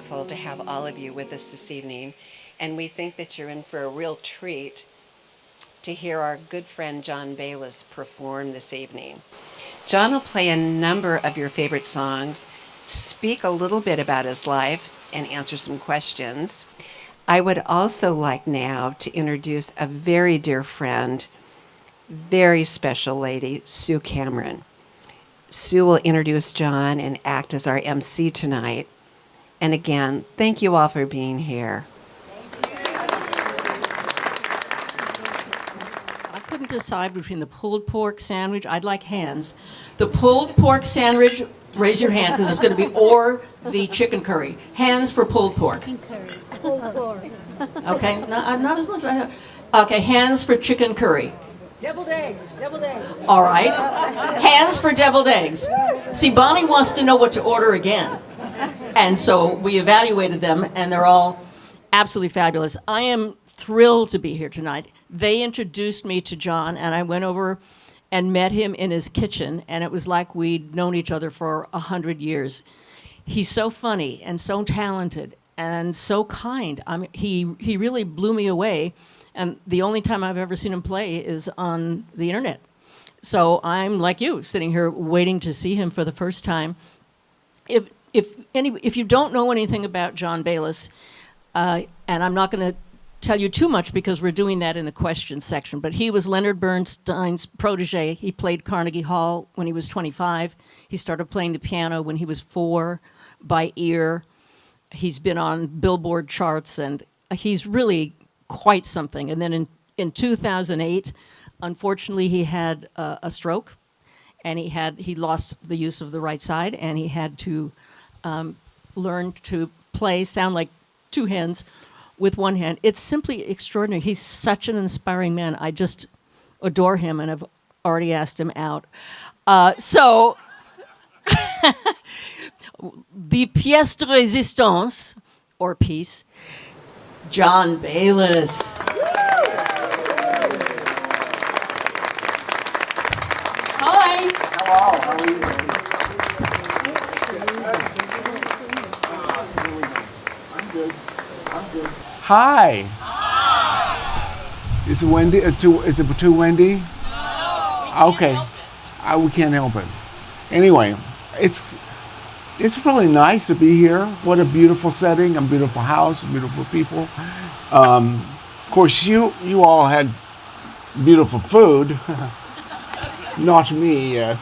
thankful to have all of you with us this evening, and we think that you're in for a real treat to hear our good friend John Bayless perform this evening. John will play a number of your favorite songs, speak a little bit about his life, and answer some questions. I would also like now to introduce a very dear friend, very special lady, Sue Cameron. Sue will introduce John and act as our MC tonight. And again, thank you all for being here. I couldn't decide between the pulled pork sandwich, I'd like hands. The pulled pork sandwich, raise your hand because it's going to be, or the chicken curry. Hands for pulled pork. Chicken curry. Pulled pork. Okay, not as much. Okay, hands for chicken curry. Deviled eggs. Deviled eggs. All right. Hands for deviled eggs. See, Bonnie wants to know what to order again. And so we evaluated them, and they're all absolutely fabulous. I am thrilled to be here tonight. They introduced me to John, and I went over and met him in his kitchen, and it was like we'd known each other for 100 years. He's so funny and so talented and so kind. He really blew me away. And the only time I've ever seen him play is on the internet. So I'm like you, sitting here waiting to see him for the first time. If you don't know anything about John Bayless, and I'm not going to tell you too much because we're doing that in the questions section, but he was Leonard Bernstein's protege. He played Carnegie Hall when he was 25. He started playing the piano when he was 4 by ear. He's been on Billboard charts, and he's really quite something. And then in 2008, unfortunately, he had a stroke, and he lost the use of the right side, and he had to learn to sound like two hands with one hand. It's simply extraordinary. He's such an inspiring man. I just adore him, and I've already asked him out. So the pièce de résistance, or piece, John Bayless. Hi. Hello, how are you? I'm good. Hi. Is it Wendy? Is it too Wendy? No. Okay. We can't help it. Anyway, it's really nice to be here. What a beautiful setting, a beautiful house, beautiful people. Of course, you all had beautiful food. Not me yet.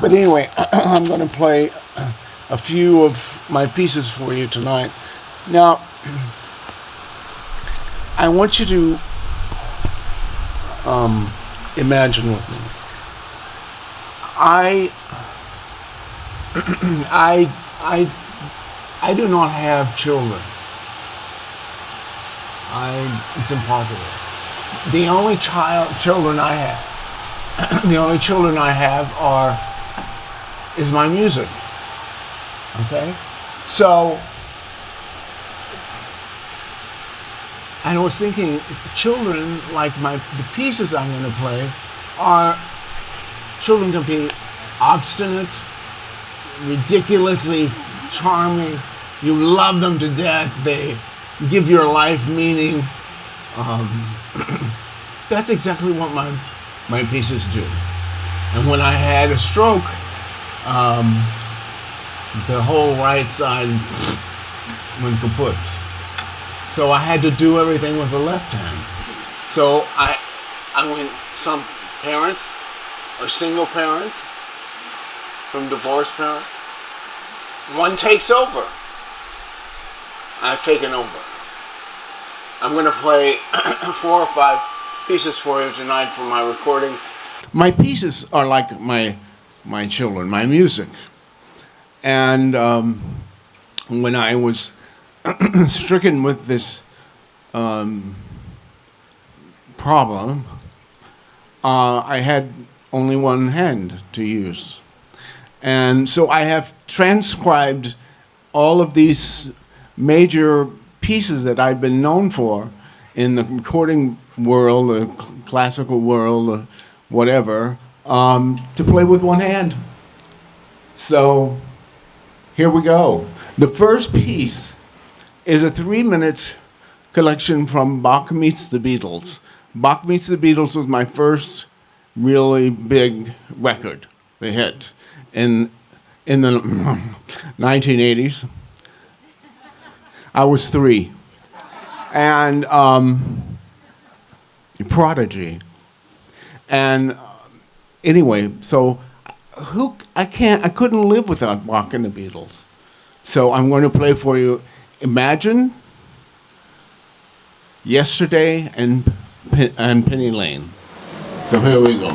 But anyway, I'm going to play a few of my pieces for you tonight. Now, I want you to imagine with me. I do not have children. It's impossible. The only children I have is my music. Okay? So I was thinking, children, like the pieces I'm going to play, children can be obstinate, ridiculously charming. You love them to death. They give your life meaning. That's exactly what my pieces do. And when I had a stroke, the whole right side went kaput. So I had to do everything with the left hand. So when some parents or single parents from divorced parents, one takes over. I've taken over. I'm going to play 4 or 5 pieces for you tonight from my recordings. My pieces are like my children, my music. And when I was stricken with this problem, I had only one hand to use. And so I have transcribed all of these major pieces that I've been known for in the recording world, the classical world, whatever, to play with one hand. So here we go. The first piece is a 3-minute collection from Bach Meets the Beatles. Bach Meets the Beatles was my first really big record, the hit, in the 1980s. I was 3. And Prodigy. And anyway, so I couldn't live without Bach and the Beatles. So I'm going to play for you Imagine, Yesterday, and Penny Lane. So here we go.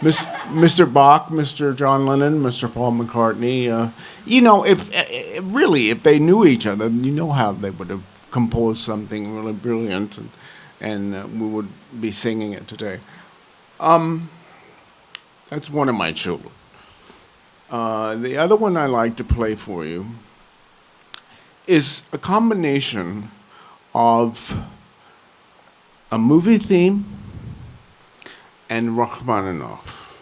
Mr. Bach, Mr. John Lennon, Mr. Paul McCartney. If they knew each other, you know how they would have composed something really brilliant, and we would be singing it today. That's one of my children. The other one I like to play for you is a combination of a movie theme and Rachmaninoff.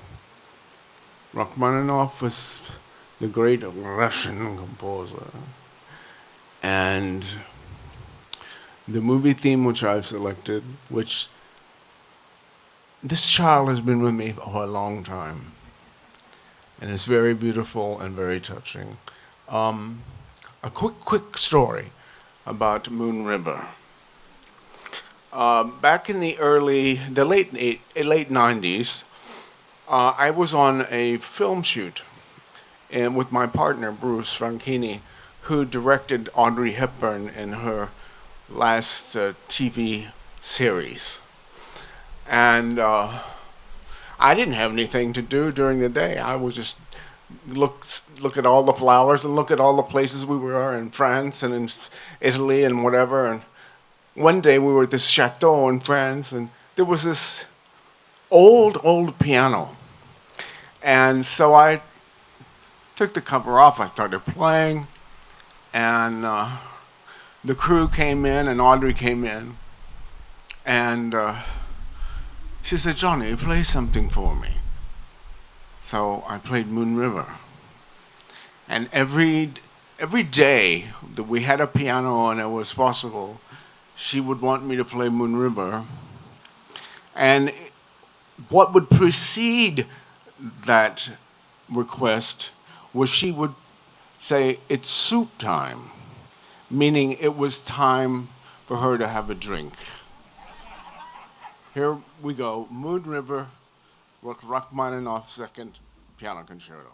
Rachmaninoff was the great Russian composer. And the movie theme which I've selected, which this child has been with me for a long time. And it's very beautiful and very touching. A quick story about Moon River. Back in the late 90s, I was on a film shoot and with my partner, Bruce Franchini, who directed Audrey Hepburn in her last TV series. And I didn't have anything to do during the day. I would just look at all the flowers and look at all the places we were in France and in Italy and whatever. And one day we were at this chateau in France, and there was this old piano. And so I took the cover off. I started playing, and the crew came in, and Audrey came in, and she said, "Johnny, play something for me." So I played Moon River. And every day that we had a piano and it was possible, she would want me to play Moon River. And what would precede that request was she would say, "It's soup time," meaning it was time for her to have a drink. Here we go, Moon River, Rachmaninoff's Second Piano Concerto.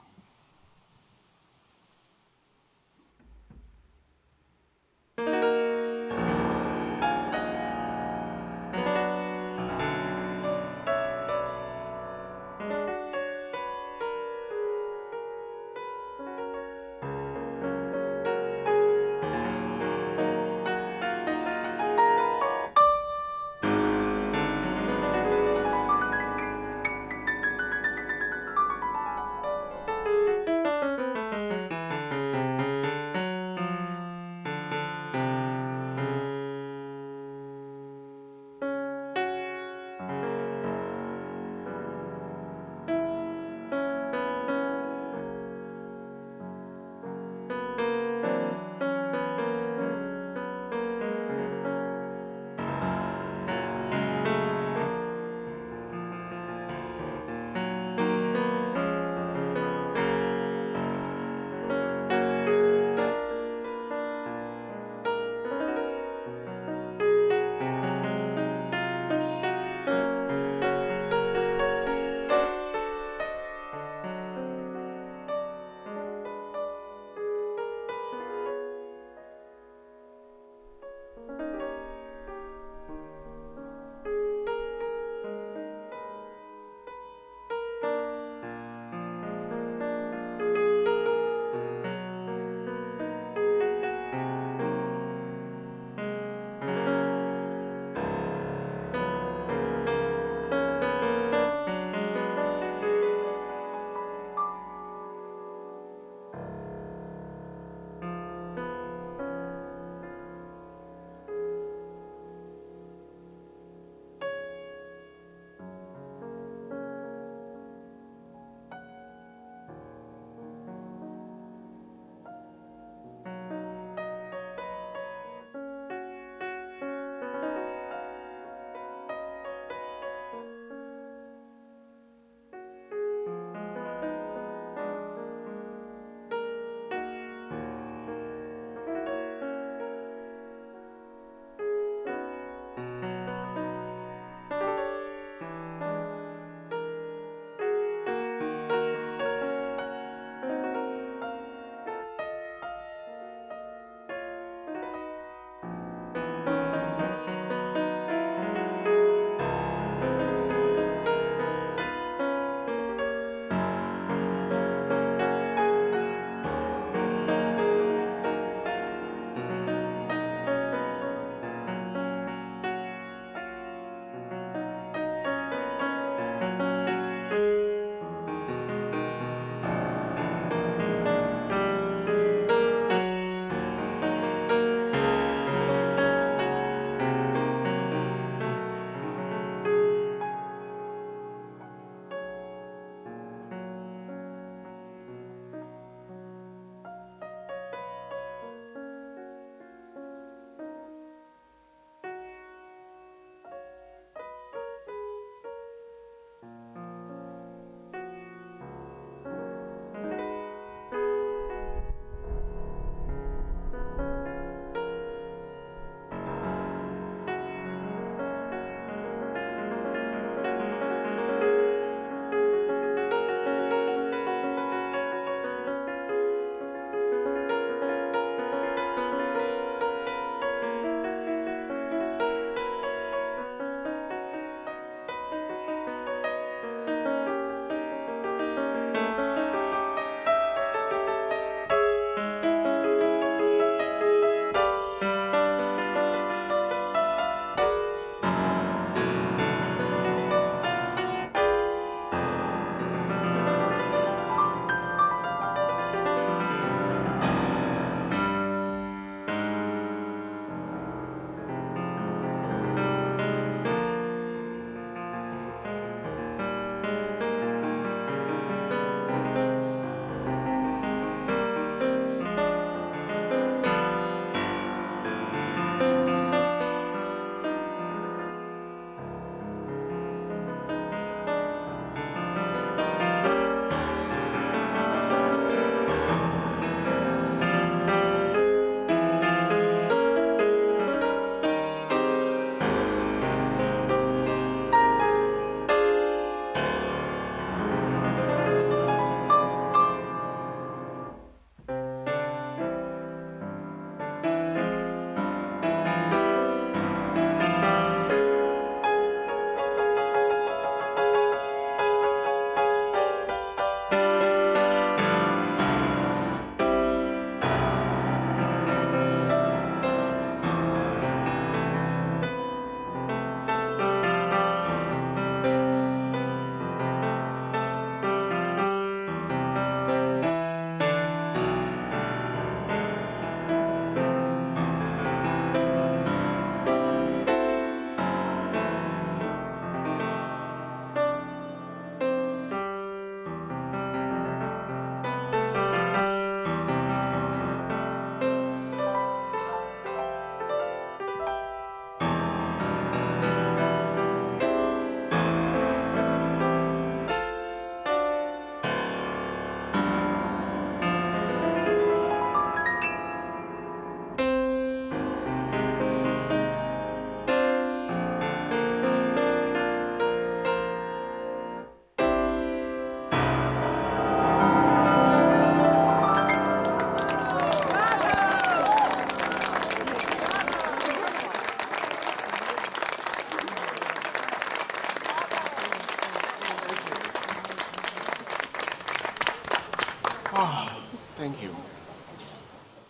Thank you.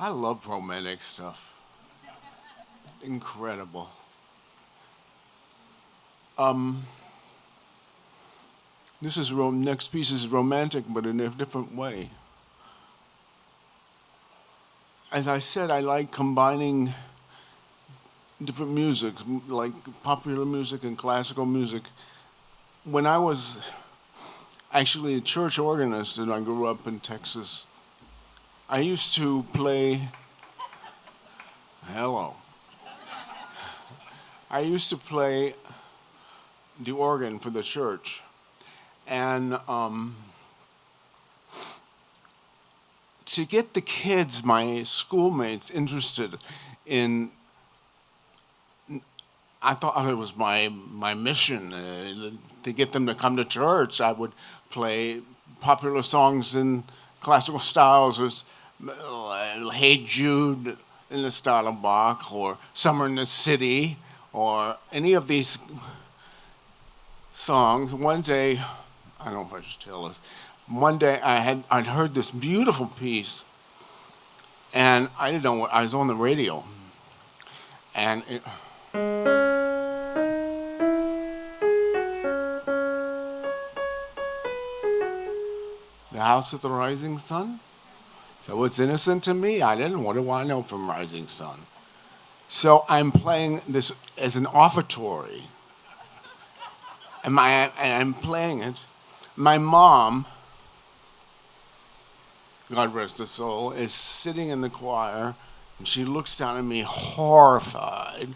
I love romantic stuff. Incredible. Next piece is romantic, but in a different way. As I said, I like combining different musics, like popular music and classical music. When I was actually a church organist and I grew up in Texas, I used to play, hello, I used to play the organ for the church. And to get the kids, my schoolmates, interested in, I thought it was my mission to get them to come to church. I would play popular songs in classical styles, as Hey Jude in the style of Bach, or Summer in the City, or any of these songs. One day, I don't know if I should tell this. One day I'd heard this beautiful piece, and I didn't know what I was on the radio, and the House of the Rising Sun. So it's innocent to me. I didn't. What do I know from Rising Sun? So I'm playing this as an offertory, and I'm playing it. My mom, God rest her soul, is sitting in the choir, and she looks down at me horrified.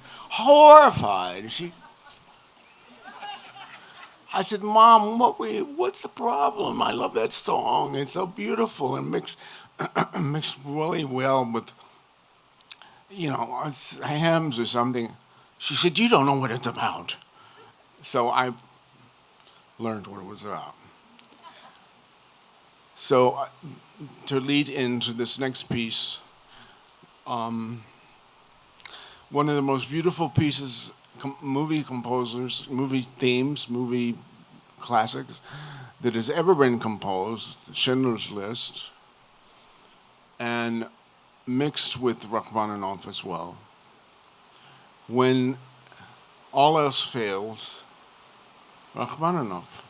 I said, Mom, what's the problem? I love that song. It's so beautiful and mixed really well with, hymns or something. She said, you don't know what it's about. So I learned what it was about. So to lead into this next piece, one of the most beautiful pieces, movie composers, movie themes, movie classics that has ever been composed, Schindler's List, and mixed with Rachmaninoff as well. When all else fails, Rachmaninoff.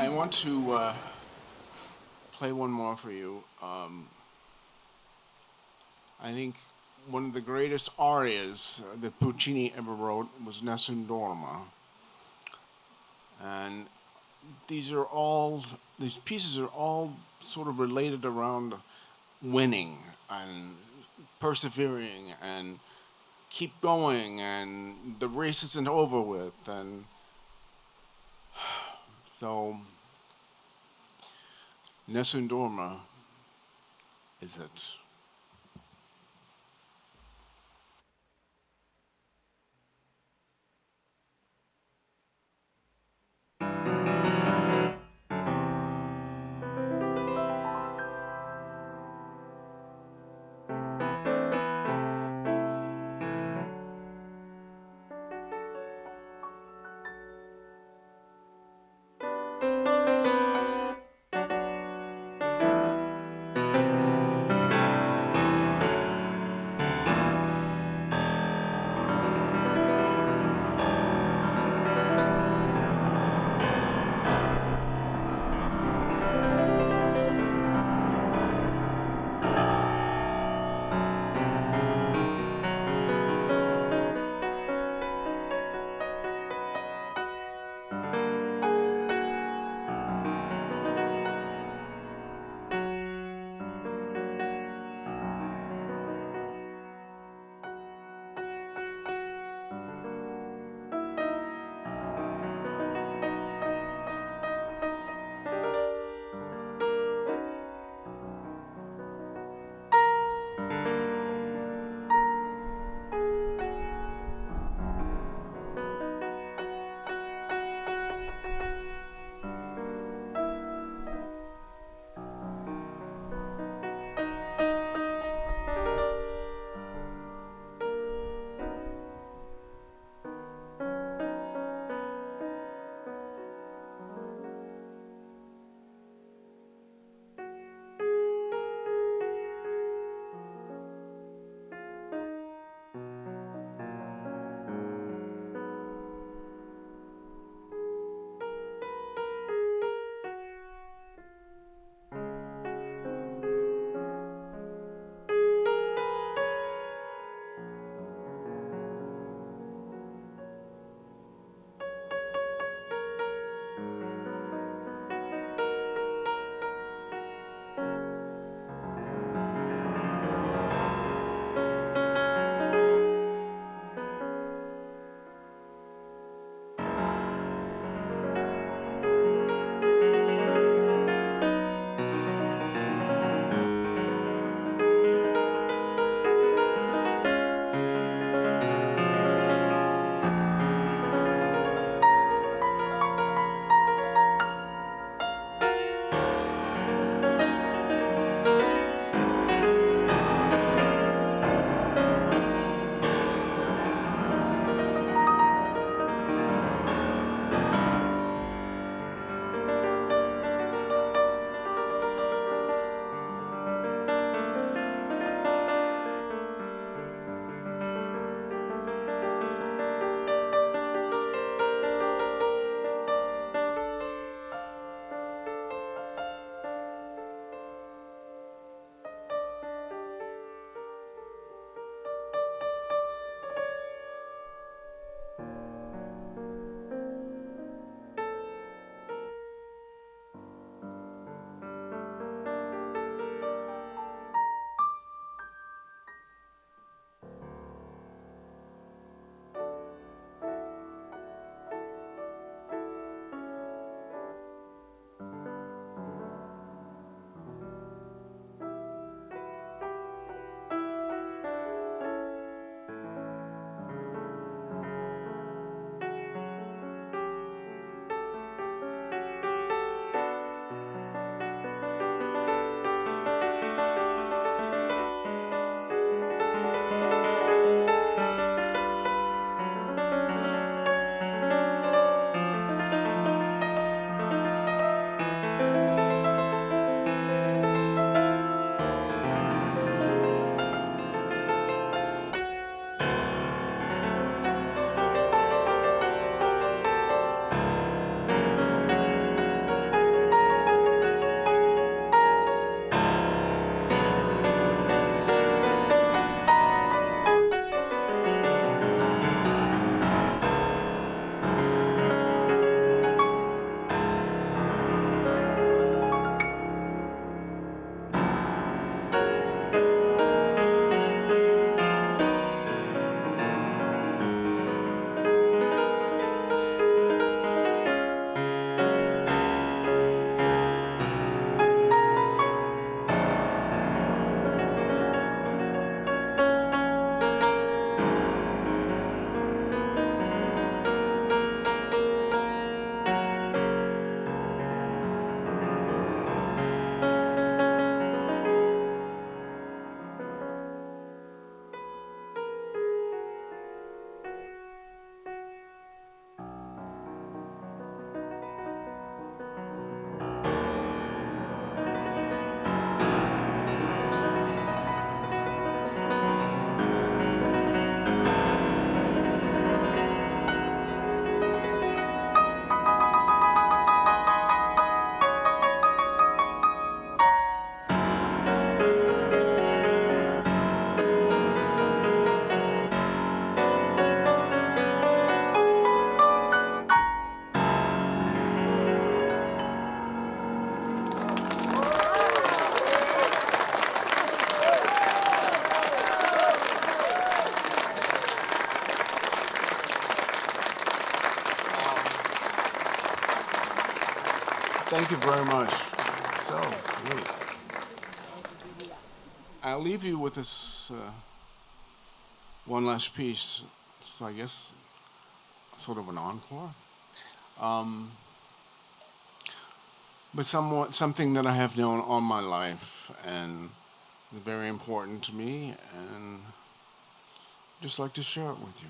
I want to play one more for you. I think one of the greatest arias that Puccini ever wrote was Nessun Dorma. And these pieces are all sort of related around winning and persevering and keep going, and the race isn't over with. And so Nessun Dorma is it. Thank you very much. So sweet. I'll leave you with this one last piece. So I guess sort of an encore. But something that I have known all my life and is very important to me, and just like to share it with you.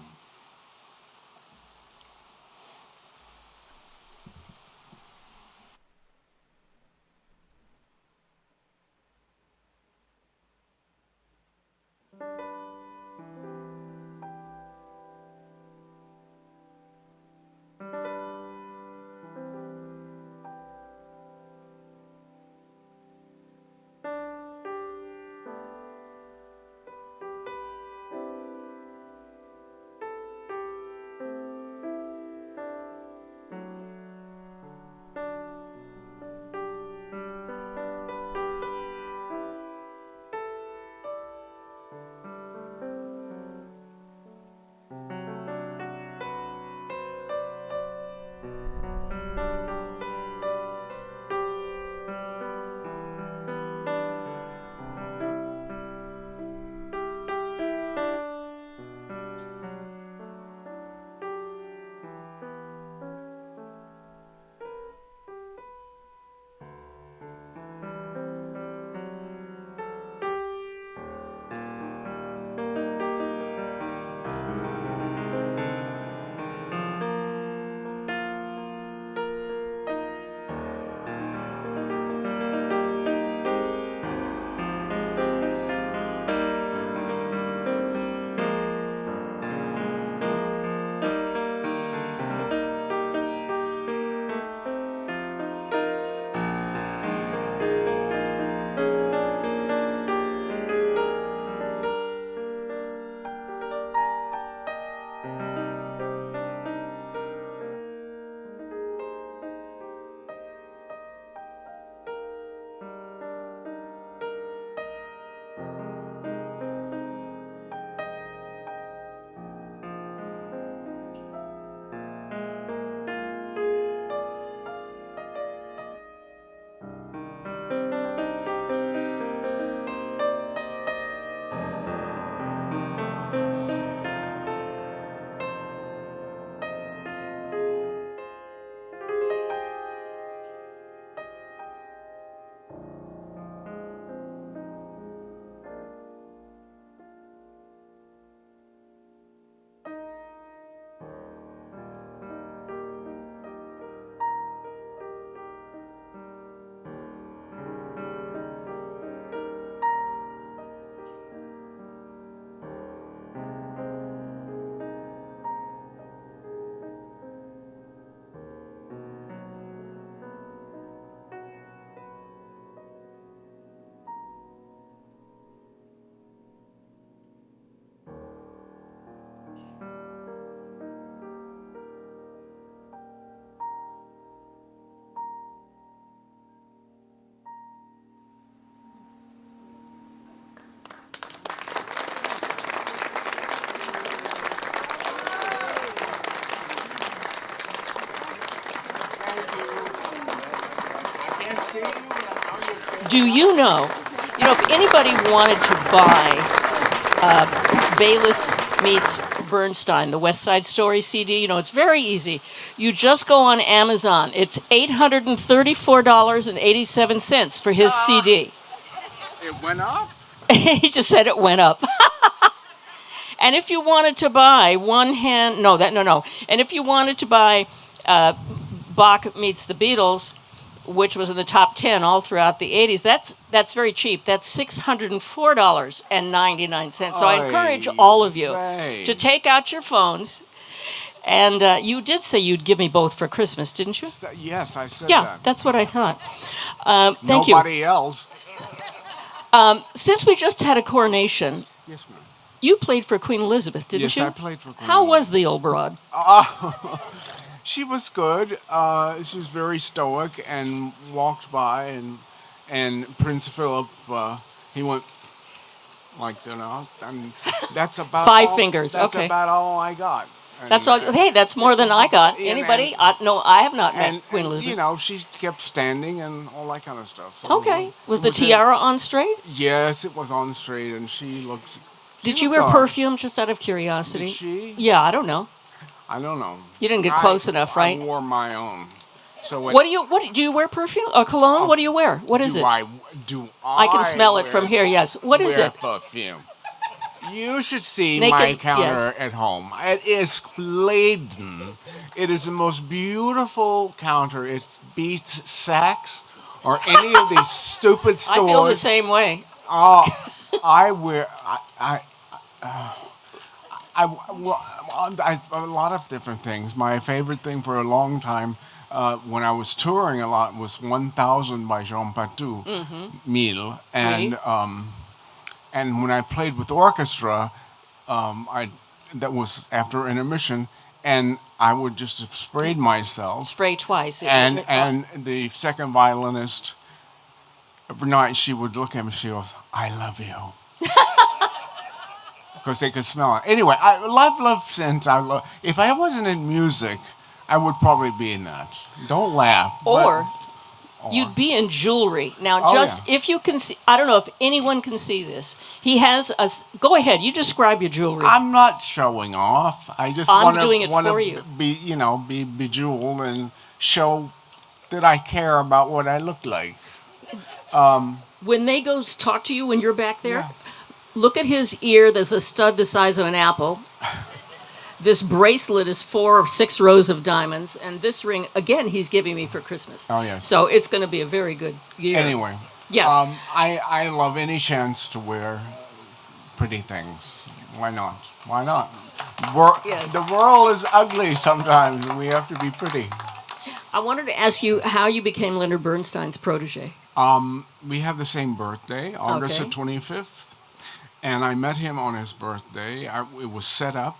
Do you know, if anybody wanted to buy Bayless meets Bernstein, the West Side Story CD, it's very easy. You just go on Amazon. It's $834.87 for his CD. It went up? He just said it went up. And if you wanted to buy And if you wanted to buy Bach meets the Beatles, which was in the top 10 all throughout the 80s, that's very cheap. That's $604.99. So I encourage all of you to take out your phones. And you did say you'd give me both for Christmas, didn't you? Yes, I said that. Yeah, that's what I thought. Thank Nobody else. Since we just had a coronation, Yes, ma'am. you played for Queen Elizabeth, didn't you? Yes, I played for Queen How Elizabeth. was the old broad? She was good. She was very stoic and walked by, and Prince Philip, he went like that, and that's about Five all, fingers, That's okay. about all I got. That's all. Hey, that's more than I got. Anybody? No, I have not met And, Queen and Elizabeth. you know, she kept standing and all that kind of stuff. So Okay. Was it the a- tiara on straight? Yes, it was on straight, and she looked. Did she you looked wear all right. perfume just out of curiosity? Did she? Yeah, I don't know. I don't know. You didn't get close enough, right? I wore my own. So What do you wear perfume or cologne? Oh, what do you wear? What is do it? Do I can smell it wear- from here. Yes. What is wear it? Perfume. You should see Naked- my counter yes. at home. It is laden. It is the most beautiful counter. It beats Saks or any of these stupid I feel the stores. same way. Oh, I wear well, a lot of different things. My favorite thing for a long time, when I was touring a lot, was 1000 by Jean Patou, Mille, Oui. and when I played with orchestra, I that was after intermission, and I would just have sprayed myself, Spray twice. and the second violinist every night she would look at me. She goes, "I love you." Because they could smell it. Anyway, I love sense. I love. If I wasn't in music, I would probably be in that. Don't laugh. Or you'd be in jewelry. Now, Oh, just yeah. if you can see, I don't know if anyone can see this. He has a. Go ahead. You describe your jewelry. I'm not showing off. I just I'm want doing it to for you. be bejeweled and show that I care about what I look like. When they go talk to you when you're back there, Yeah. look at his ear. There's a stud the size of an apple. This bracelet is 4 or 6 rows of diamonds, and this ring again he's giving me for Christmas. Oh, yes. So it's going to be a very good year. Anyway, Yes. I love any chance to wear pretty things. Why not? Why not? Yes. The world is ugly sometimes, and we have to be pretty. I wanted to ask you how you became Leonard Bernstein's protege. We have the same birthday, August Okay. the 25th, and I met him on his birthday. It was set up.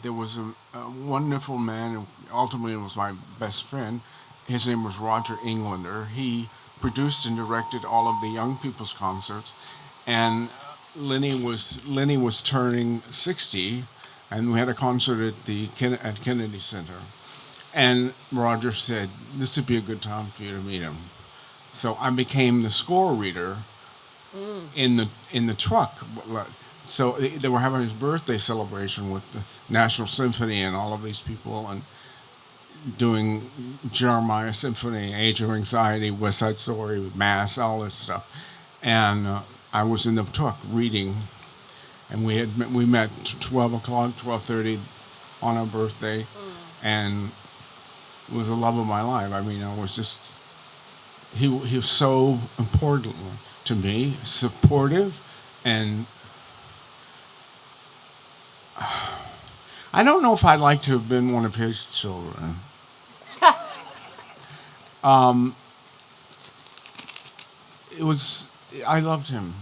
There was a wonderful man who ultimately was my best friend. His name was Roger Englander. He produced and directed all of the young people's concerts, and Lenny was turning 60, and we had a concert at Kennedy Center. And Roger said, "This would be a good time for you to meet him." So I became the score reader in the truck. So they were having his birthday celebration with the National Symphony and all of these people, and doing Jeremiah Symphony, Age of Anxiety, West Side Story, Mass, all this stuff. And I was in the truck reading, and we met 12:00, 12:30 on our birthday, and it was the love of my life. I mean, I was just he was so important to me, supportive, and I don't know if I'd like to have been one of his children. It was, I loved him.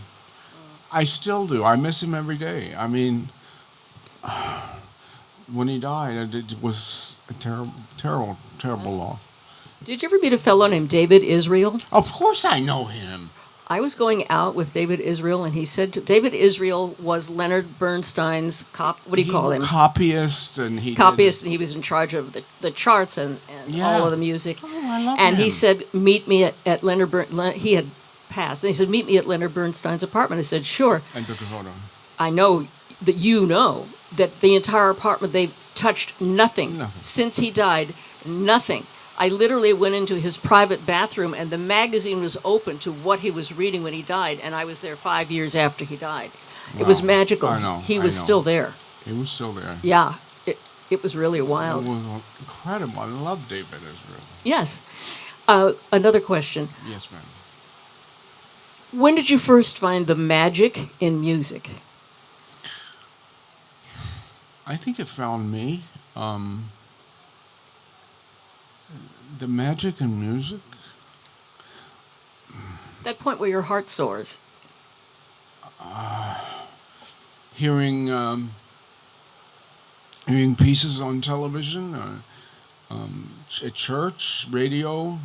I still do. I miss him every day. I mean, when he died, it was a terrible loss. Did you ever meet a fellow named David Israel? Of course I know him. I was going out with David Israel, and he said David Israel was Leonard Bernstein's what do you call him? Copyist, and he Copyist, and he was in charge of the charts and Yeah. all of the music. Oh, I love and him. he said, "Meet me at he had passed, and he said, "Meet me at Leonard Bernstein's apartment." I said, "Sure." And took a photo. I know that you know that the entire apartment, they've touched nothing. Nothing. Since he died, nothing. I literally went into his private bathroom, and the magazine was open to what he was reading when he died, and I was there 5 years after he died. It was Wow. magical. I know, He I was know. still there. He was still there. Yeah, it was really It wild. was incredible. I love David Israel. Yes. Another question. Yes, ma'am. When did you first find the magic in music? I think it found me. The magic in music. That point where your heart soars. Hearing pieces on television, at church, radio.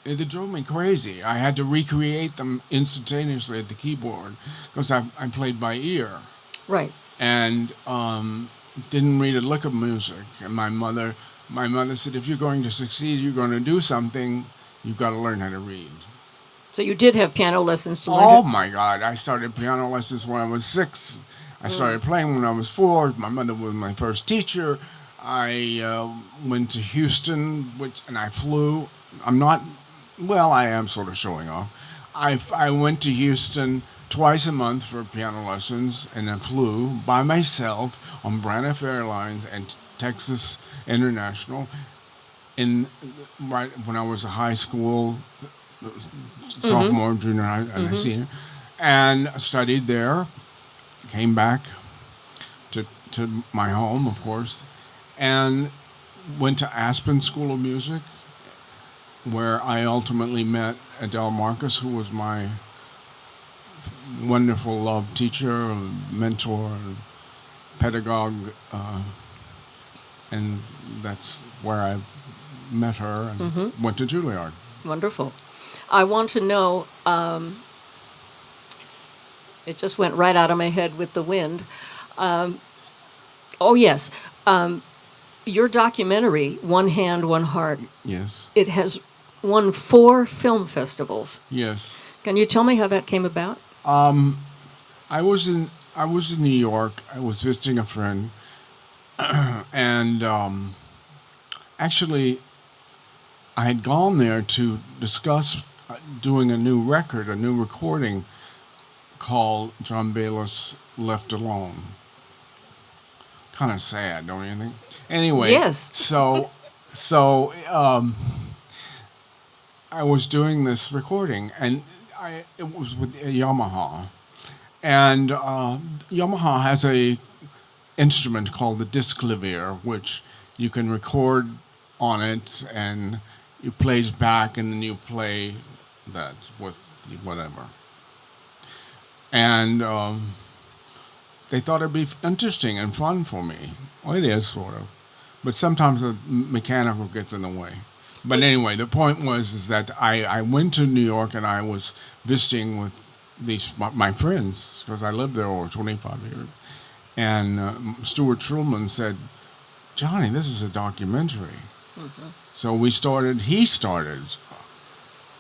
It drove me crazy. I had to recreate them instantaneously at the keyboard because I played by ear. Right. and didn't read a lick of music. And my mother said, if you're going to succeed, you're going to do something, you've got to learn how to read. So you did have piano lessons to learn. Oh my God! I started piano lessons when I was 6. I started playing when I was 4. My mother was my first teacher. I went to Houston, and I flew. I'm not. Well, I am sort of showing off. I went to Houston twice a month for piano lessons, and I flew by myself on Braniff Airlines and Texas International. Right when I was a high school sophomore, junior high, and senior, and studied there. Came back to my home, of course, and went to Aspen School of Music, where I ultimately met Adele Marcus, who was my wonderful love teacher, mentor, pedagogue, and that's where I met her and went to Juilliard. Wonderful. I want to know, it just went right out of my head with the wind. Oh, yes. Your documentary, One Hand, One Heart, Yes. it has won 4 film festivals. Yes. Can you tell me how that came about? I was in New York. I was visiting a friend, and actually, I had gone there to discuss doing a new record, a new recording called John Bayless Left Alone. Kind of sad, don't you think? Anyway, Yes. So I was doing this recording, and it was with Yamaha, and Yamaha has a instrument called the disclavier, which you can record on it, and it plays back, and then you play that with whatever. And they thought it'd be interesting and fun for me. Well, it is sort of, but sometimes the mechanical gets in the way. But anyway, the point is that I went to New York and I was visiting with my friends because I lived there over 25 years. And Stuart Truman said, "Johnny, this is a documentary." So he started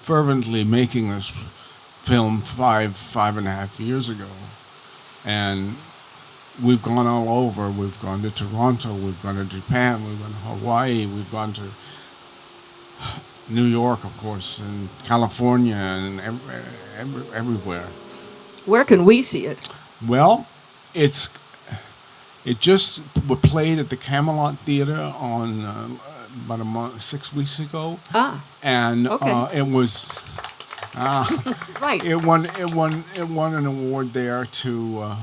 fervently making this film 5.5 years ago. And we've gone all over. We've gone to Toronto, we've gone to Japan, we've gone to Hawaii, we've gone to New York, of course, and California, and everywhere. Where can we see it? Well, it just played at the Camelot Theater on about a month, 6 weeks ago. And okay. it was Right. it won an award there to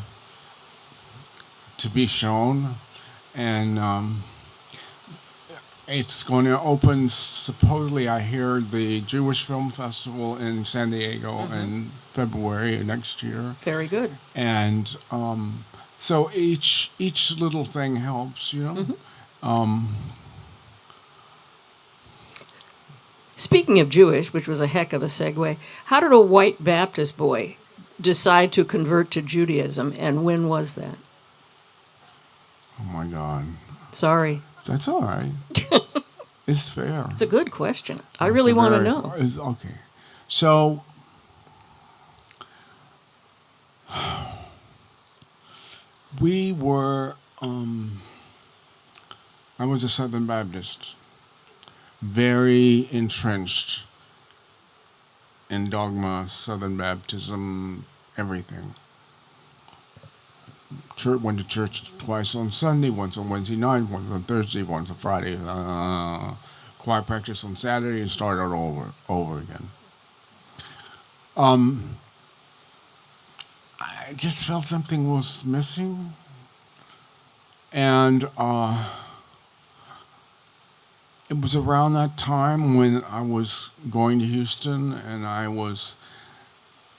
be shown, and it's going to open, supposedly, I hear, the Jewish Film Festival in San Diego in February next year. Very good. And so each little thing helps, Speaking of Jewish, which was a heck of a segue, how did a white Baptist boy decide to convert to Judaism, and when was that? Oh my God. Sorry. That's all right. It's fair. It's a good question. I really want to know. Okay. So, we were, I was a Southern Baptist, very entrenched in dogma, Southern Baptism, everything. Went to church twice on Sunday, once on Wednesday night, once on Thursday, once on Friday. Choir practice on Saturday, and started over again. I just felt something was missing, and it was around that time when I was going to Houston, and I was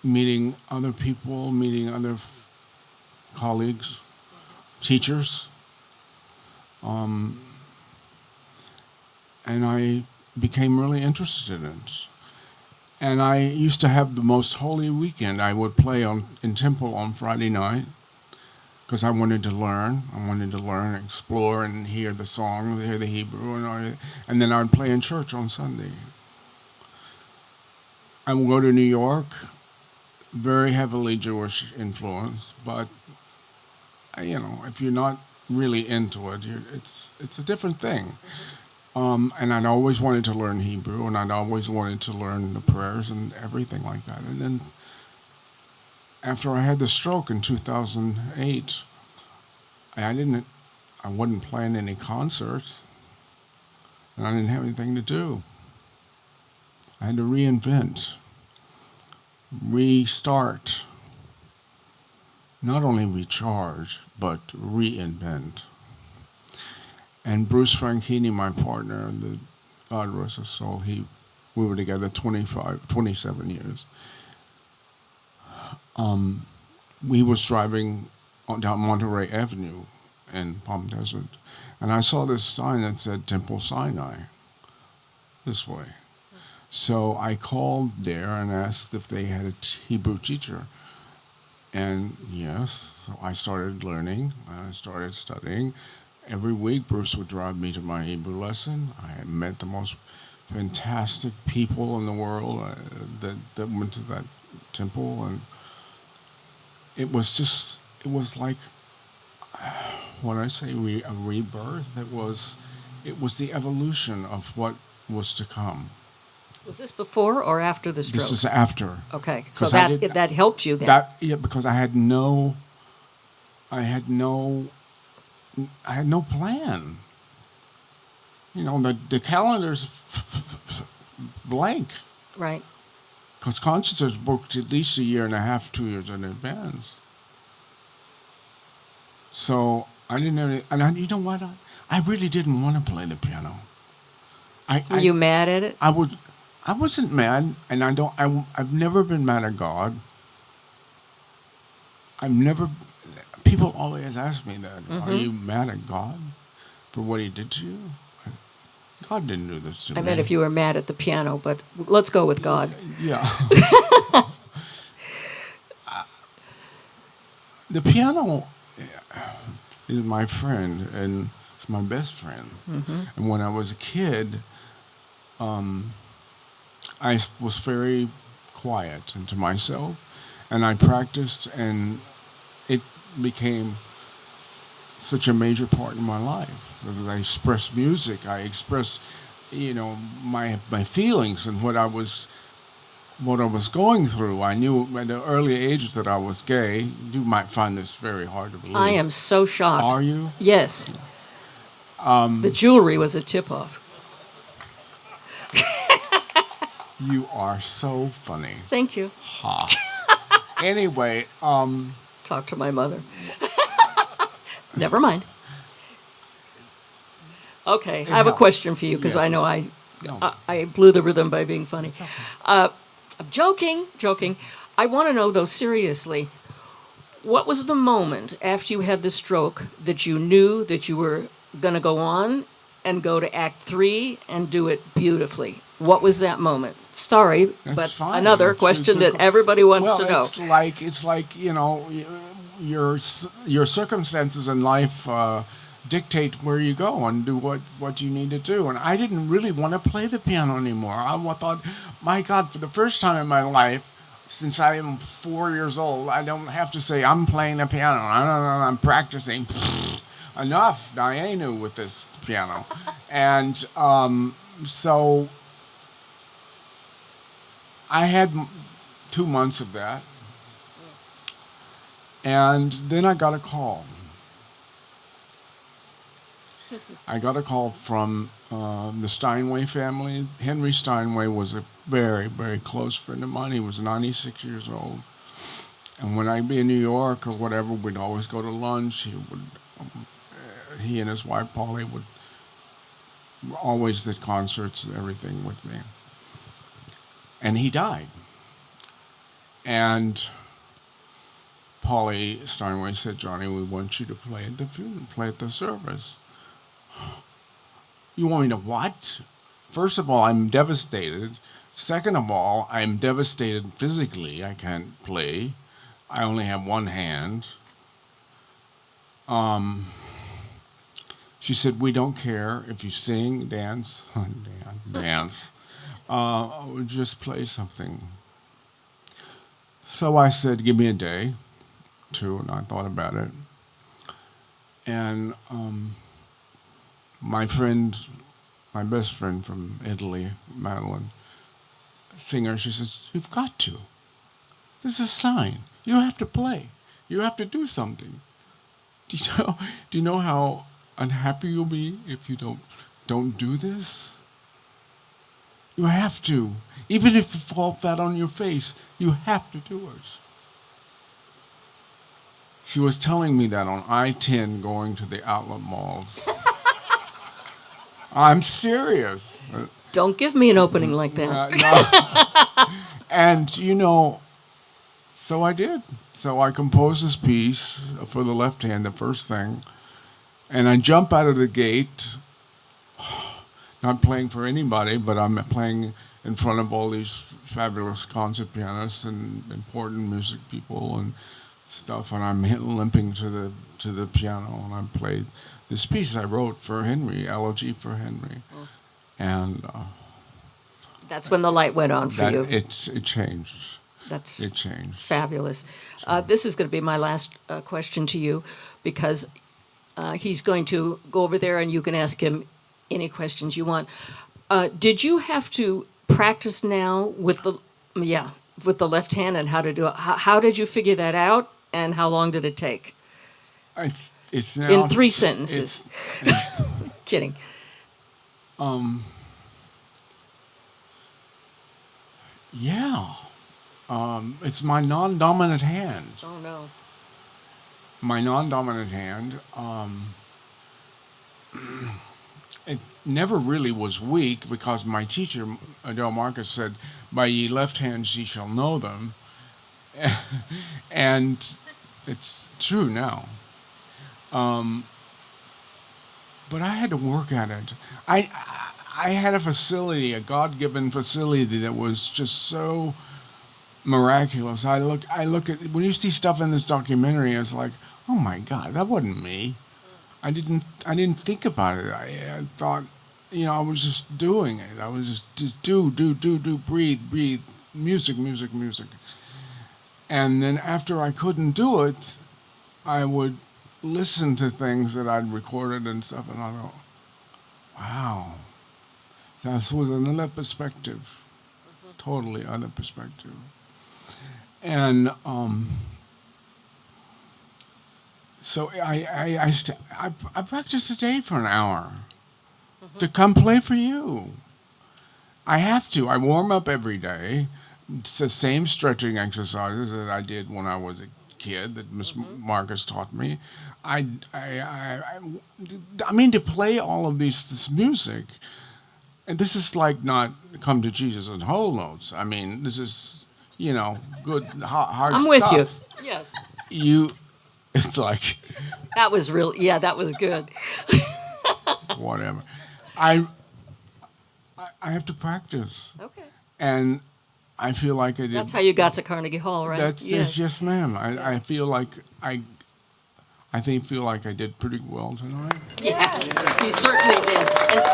meeting other people, meeting other colleagues, teachers, and I became really interested in it. And I used to have the most holy weekend. I would play in Temple on Friday night, because I wanted to learn. I wanted to learn, explore, and hear the song, hear the Hebrew, and then I'd play in church on Sunday. I would go to New York, very heavily Jewish influence, but if you're not really into it, it's a different thing. And I'd always wanted to learn Hebrew, and I'd always wanted to learn the prayers and everything like that. And then after I had the stroke in 2008, I wasn't playing any concerts, and I didn't have anything to do. I had to reinvent, restart, not only recharge, but reinvent. And Bruce Franchini, my partner, God rest his soul, we were together 27 years. We was driving down Monterey Avenue in Palm Desert, and I saw this sign that said Temple Sinai, this way. So I called there and asked if they had a Hebrew teacher. And yes, so I started learning, I started studying. Every week, Bruce would drive me to my Hebrew lesson. I had met the most fantastic people in the world that went to that temple, and it was like, when I say a rebirth, it was the evolution of what was to come. Was this before or after the stroke? This is after. Okay, so 'Cause that helps you then. Because I had no plan. The calendar's blank. Right. Because concerts are booked at least a year and a half, 2 years in advance. So I didn't have any, and you know what? I really didn't want to play the piano. Were you mad at it? I wasn't mad, and I've never been mad at God. People always ask me that. Are you mad at God for what he did to you? God didn't do this to me. I meant if you were mad at the piano, but let's go with God. Yeah. The piano is my friend, and it's my best friend. And when I was a kid, I was very quiet and to myself, and I practiced, and it became such a major part in my life. I expressed music, I expressed, my feelings and what I was going through. I knew at an early age that I was gay. You might find this very hard to believe. I am so shocked. Are you? Yes. The jewelry was a tip-off. You are so funny. Thank you. Ha. Anyway, Talk to my mother. Never mind. Okay, I have a question for you because Yes. I know I No. I blew the rhythm by being funny. I'm joking. I want to know, though, seriously, what was the moment after you had the stroke that you knew that you were going to go on and go to Act 3 and do it beautifully? What was that moment? Sorry, That's but fine. another It's question a- that everybody wants well, to know. it's like your circumstances in life dictate where you go and do what you need to do. And I didn't really want to play the piano anymore. I thought, my God, for the first time in my life, since I am 4 years old, I don't have to say I'm playing the piano. I'm practicing. Enough, Dianu, with this piano. And so I had 2 months of that. And then I got a call. I got a call from the Steinway family. Henry Steinway was a very, very close friend of mine. He was 96 years old. And when I'd be in New York or whatever, we'd always go to lunch. He and his wife, Polly, would always at concerts and everything with me. And he died. And Polly Steinway said, Johnny, we want you to play at the funeral, play at the service. You want me to what? First of all, I'm devastated. Second of all, I'm devastated physically. I can't play. I only have one hand. she said, "We don't care if you sing, dance, dance. Just play something." So I said, "Give me a day, two," and I thought about it. And my friend, my best friend from Italy, Madeline, singer, she says, "You've got to. This is a sign. You have to play. You have to do something. Do you know? Do you know how unhappy you'll be if you don't do this? You have to. Even if you fall flat on your face, you have to do it." She was telling me that on I-10 going to the outlet malls. I'm serious. Don't give me an opening like that. No. And, so I did. So I composed this piece for the left hand, the first thing. And I jump out of the gate, not playing for anybody, but I'm playing in front of all these fabulous concert pianists and important music people and stuff. And I'm limping to the piano, and I played this piece I wrote for Henry, Elegy for Henry. And That's when the light went on for you. it changed. That's It changed. fabulous. This is going to be my last question to you, because he's going to go over there and you can ask him any questions you want. Did you have to practice now with the left hand and how to do it? How did you figure that out, and how long did it take? It's now In 3 sentences. Kidding. Yeah. It's my non-dominant hand. Oh no. My non-dominant hand. It never really was weak because my teacher, Adele Marcus, said, "By ye left hands ye shall know them," and it's true now. But I had to work at it. I had a facility, a God-given facility that was just so miraculous. I look at when you see stuff in this documentary, it's like, oh my God, that wasn't me. I didn't think about it. I thought, I was just doing it. I was just do, breathe, music. And then after I couldn't do it, I would listen to things that I'd recorded and stuff, and I go, wow, that was another perspective, totally other perspective. And so I practice a day for an hour to come play for you. I have to. I warm up every day. It's the same stretching exercises that I did when I was a kid that Miss Marcus taught me. I mean, to play all of this music, and this is like not Come to Jesus and whole notes. I mean, this is, good, hard I'm stuff. with you. Yes. It's like, That was real. Yeah, that was good. whatever. I have to practice. Okay. And I feel like I did. That's how you got to Carnegie Hall, right? That's yes, ma'am. I feel like I feel like I did pretty well tonight. Yeah, he certainly did. And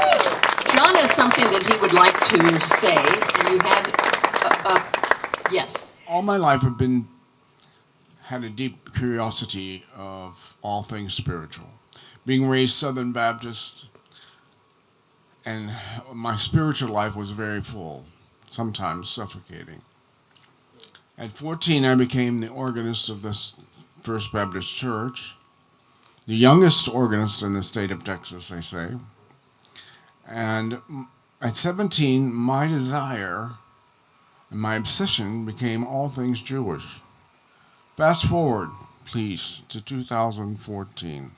John has something that he would like to say, and you had, yes. All my life I've had a deep curiosity of all things spiritual. Being raised Southern Baptist, and my spiritual life was very full, sometimes suffocating. At 14, I became the organist of this First Baptist Church, the youngest organist in the state of Texas, they say. And at 17, my desire and my obsession became all things Jewish. Fast forward, please, to 2014,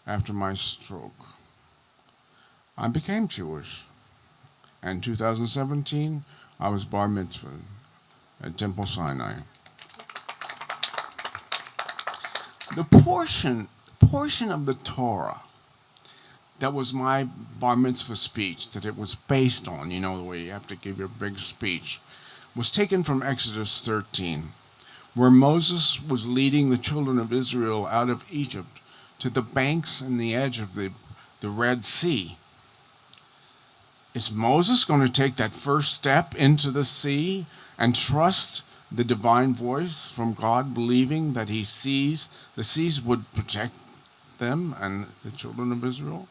after my stroke. I became Jewish. And in 2017, I was bar mitzvahed at Temple Sinai. The portion of the Torah that was my bar mitzvah speech, that it was based on, the way you have to give your big speech, was taken from Exodus 13, where Moses was leading the children of Israel out of Egypt to the banks and the edge of the Red Sea. Is Moses going to take that first step into the sea and trust the divine voice from God, believing that the seas would protect them and the children of Israel?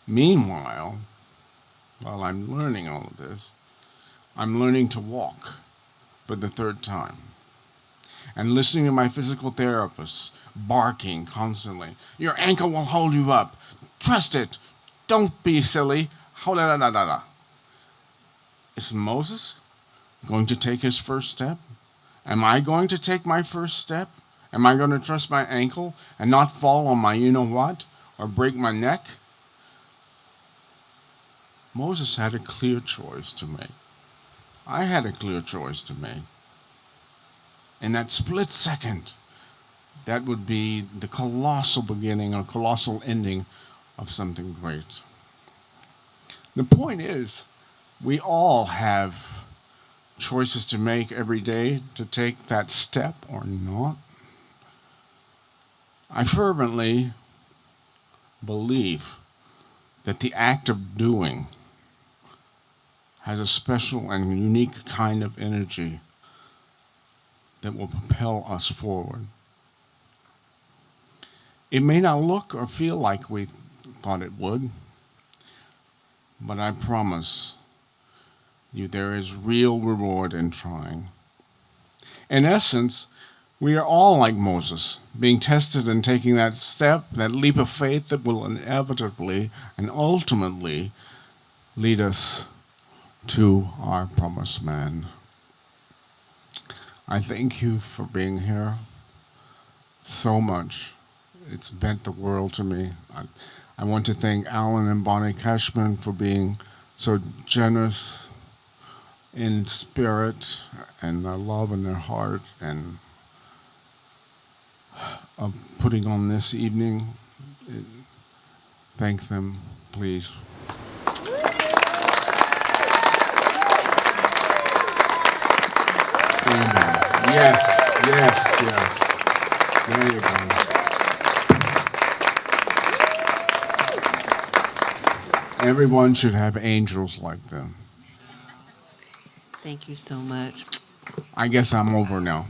Meanwhile, while I'm learning all of this, I'm learning to walk for the third time and listening to my physical therapist barking constantly. Your ankle will hold you up. Trust it. Don't be silly. Is Moses going to take his first step? Am I going to take my first step? Am I going to trust my ankle and not fall on my you-know-what or break my neck? Moses had a clear choice to make. I had a clear choice to make. In that split second, that would be the colossal beginning or colossal ending of something great. The point is, we all have choices to make every day to take that step or not. I fervently believe that the act of doing has a special and unique kind of energy that will propel us forward. It may not look or feel like we thought it would, but I promise you there is real reward in trying. In essence, we are all like Moses, being tested and taking that step, that leap of faith that will inevitably and ultimately lead us to our promised land. I thank you for being here so much. It's meant the world to me. I want to thank Alan and Bonnie Cashman for being so generous in spirit and their love and their heart and of putting on this evening. Thank them, please. Amen. Yes. There you go. Everyone should have angels like them. Thank you so much. I guess I'm over now.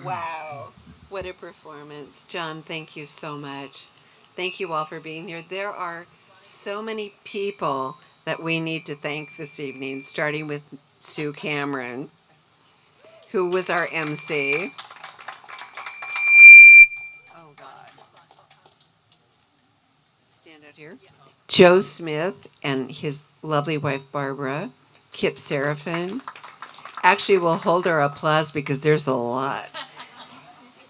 Wow, what a performance. John, thank you so much. Thank you all for being here. There are so many people that we need to thank this evening, starting with Sue Cameron, who was our MC. Oh, God. Stand out here. Joe Smith and his lovely wife, Barbara. Kip Seraphin. Actually, we'll hold our applause because there's a lot.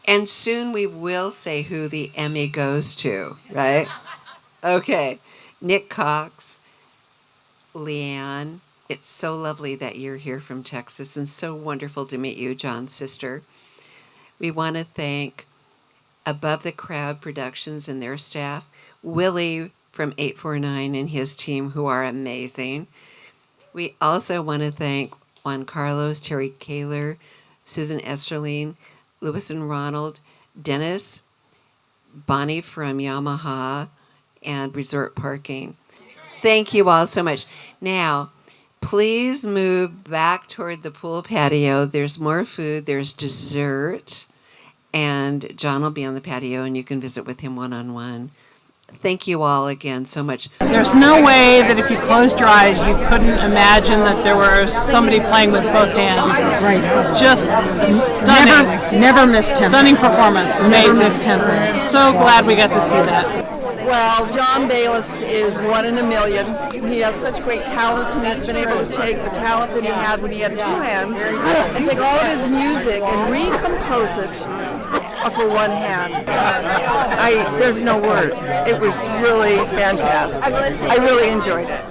And soon we will say who the Emmy goes to, right? Okay. Nick Cox, Leanne. It's so lovely that you're here from Texas and so wonderful to meet you, John's sister. We want to thank Above the Crowd Productions and their staff, Willie from 849 and his team, who are amazing. We also want to thank Juan Carlos, Terry Kaler, Susan Esterling, Louis and Ronald, Dennis, Bonnie from Yamaha, and Resort Parking. Thank you all so much. Now, please move back toward the pool patio. There's more food, there's dessert, and John will be on the patio and you can visit with him one-on-one. Thank you all again so much. There's no way that if you closed your eyes, you couldn't imagine that there was somebody playing with both hands. Right. Just stunning. Never missed him. Stunning performance. Never Amazing. missed him. So glad we got to see that. Well, John Bayless is one in a million. He has such great talent, and he's been able to take the talent that he had when he had two hands and take all of his music and recompose it for one hand. There's no words. It was really fantastic. I really enjoyed it.